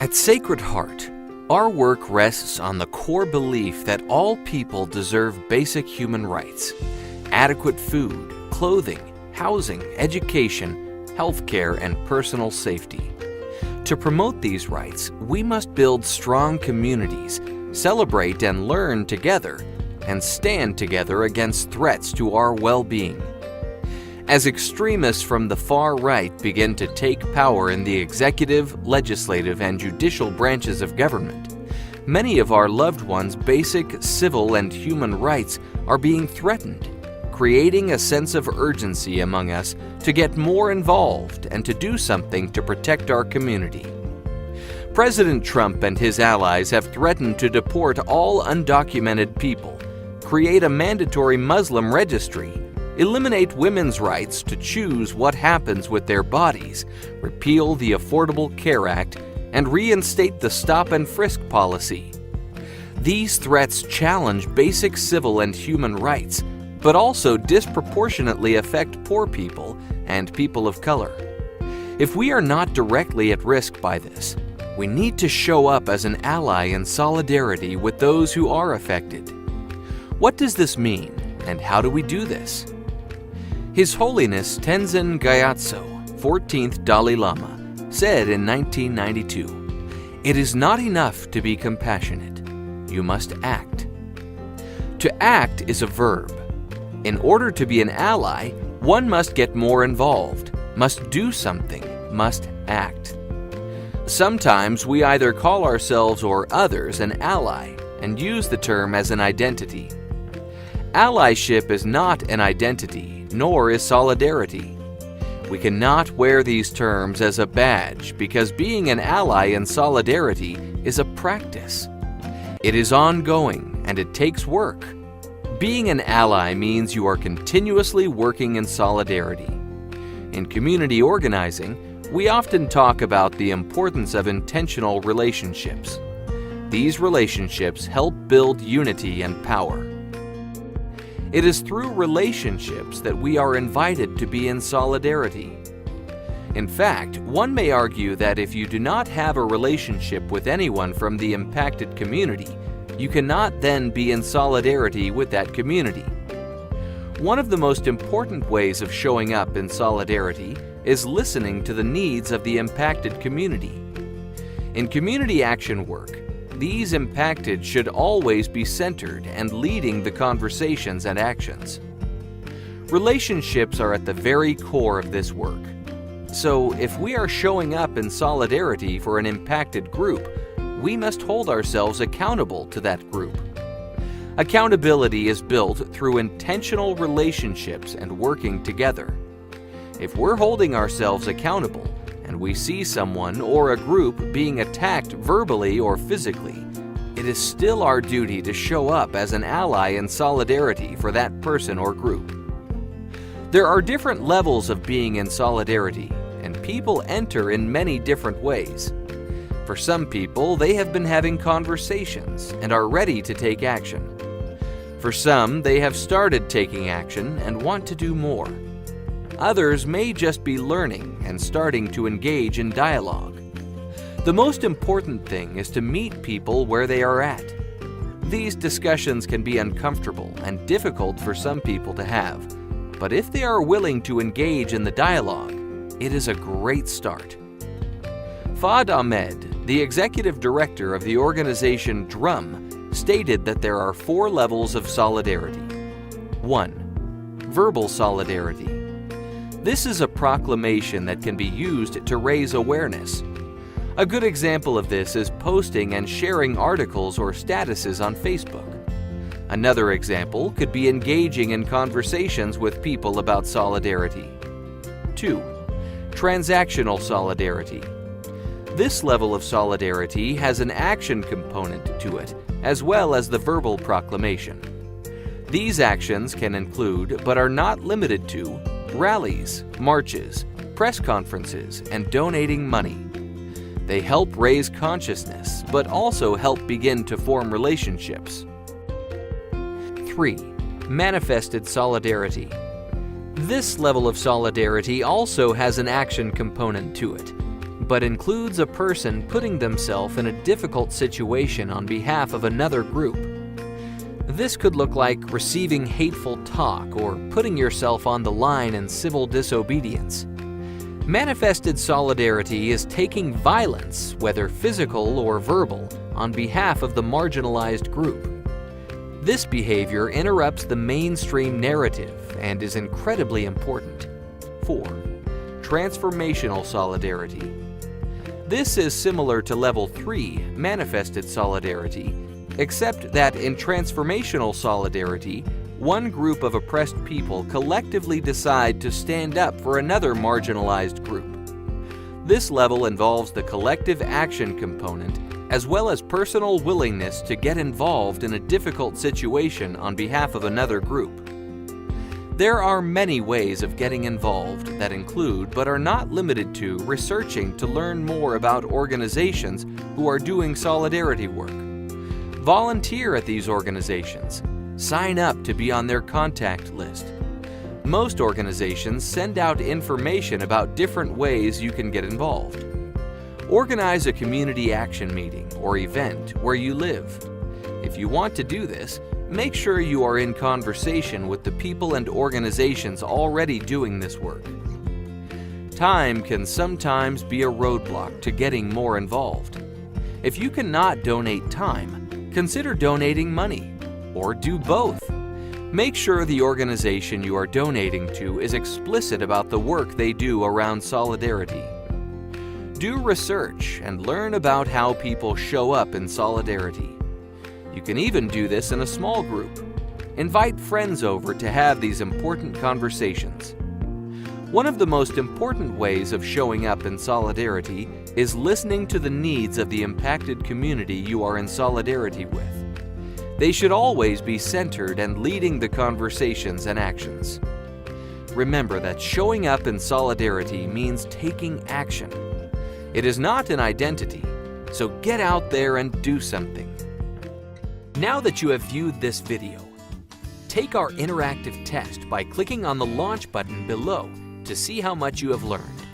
At Sacred Heart, our work rests on the core belief that all people deserve basic human rights: adequate food, clothing, housing, education, healthcare, and personal safety. To promote these rights, we must build strong communities, celebrate and learn together, and stand together against threats to our well-being. As extremists from the far right begin to take power in the executive, legislative, and judicial branches of government, many of our loved ones' basic civil and human rights are being threatened, creating a sense of urgency among us to get more involved and to do something to protect our community. President Trump and his allies have threatened to deport all undocumented people, create a mandatory Muslim registry, eliminate women's rights to choose what happens with their bodies, repeal the Affordable Care Act, and reinstate the stop and frisk policy. These threats challenge basic civil and human rights, but also disproportionately affect poor people and people of color. If we are not directly at risk by this, we need to show up as an ally in solidarity with those who are affected. What does this mean, and how do we do this? His Holiness Tenzin Gyatso, 14th Dalai Lama, said in 1992, "It is not enough to be compassionate. You must act." To act is a verb. In order to be an ally, one must get more involved, must do something, must act. Sometimes we either call ourselves or others an ally and use the term as an identity. Allyship is not an identity, nor is solidarity. We cannot wear these terms as a badge because being an ally in solidarity is a practice. It is ongoing and it takes work. Being an ally means you are continuously working in solidarity. In community organizing, we often talk about the importance of intentional relationships. These relationships help build unity and power. It is through relationships that we are invited to be in solidarity. In fact, one may argue that if you do not have a relationship with anyone from the impacted community, you cannot then be in solidarity with that community. One of the most important ways of showing up in solidarity is listening to the needs of the impacted community. In community action work, these impacted should always be centered and leading the conversations and actions. Relationships are at the very core of this work. So, if we are showing up in solidarity for an impacted group, we must hold ourselves accountable to that group. Accountability is built through intentional relationships and working together. If we're holding ourselves accountable, and we see someone or a group being attacked verbally or physically, it is still our duty to show up as an ally in solidarity for that person or group. There are different levels of being in solidarity, and people enter in many different ways. For some people, they have been having conversations and are ready to take action. For some, they have started taking action and want to do more. Others may just be learning and starting to engage in dialogue. The most important thing is to meet people where they are at. These discussions can be uncomfortable and difficult for some people to have, but if they are willing to engage in the dialogue, it is a great start. Fahd Ahmed, the executive director of the organization DRUM, stated that there are 4 levels of solidarity. 1. Verbal solidarity. This is a proclamation that can be used to raise awareness. A good example of this is posting and sharing articles or statuses on Facebook. Another example could be engaging in conversations with people about solidarity. 2. Transactional solidarity. This level of solidarity has an action component to it, as well as the verbal proclamation. These actions can include, but are not limited to, rallies, marches, press conferences, and donating money. They help raise consciousness, but also help begin to form relationships. 3. Manifested solidarity. This level of solidarity also has an action component to it. but includes a person putting themselves in a difficult situation on behalf of another group. This could look like receiving hateful talk or putting yourself on the line in civil disobedience. Manifested solidarity is taking violence, whether physical or verbal, on behalf of the marginalized group. This behavior interrupts the mainstream narrative and is incredibly important. 4. Transformational solidarity. This is similar to level 3, manifested solidarity, except that in transformational solidarity, one group of oppressed people collectively decide to stand up for another marginalized group. This level involves the collective action component as well as personal willingness to get involved in a difficult situation on behalf of another group. There are many ways of getting involved that include, but are not limited to, researching to learn more about organizations who are doing solidarity work. Volunteer at these organizations. Sign up to be on their contact list. Most organizations send out information about different ways you can get involved. Organize a community action meeting or event where you live. If you want to do this, make sure you are in conversation with the people and organizations already doing this work. Time can sometimes be a roadblock to getting more involved. If you cannot donate time, consider donating money, or do both. Make sure the organization you are donating to is explicit about the work they do around solidarity. Do research and learn about how people show up in solidarity. You can even do this in a small group. Invite friends over to have these important conversations. One of the most important ways of showing up in solidarity is listening to the needs of the impacted community you are in solidarity with. They should always be centered and leading the conversations and actions. Remember that showing up in solidarity means taking action. It is not an identity, so get out there and do something. Now that you have viewed this video, take our interactive test by clicking on the launch button below to see how much you have learned.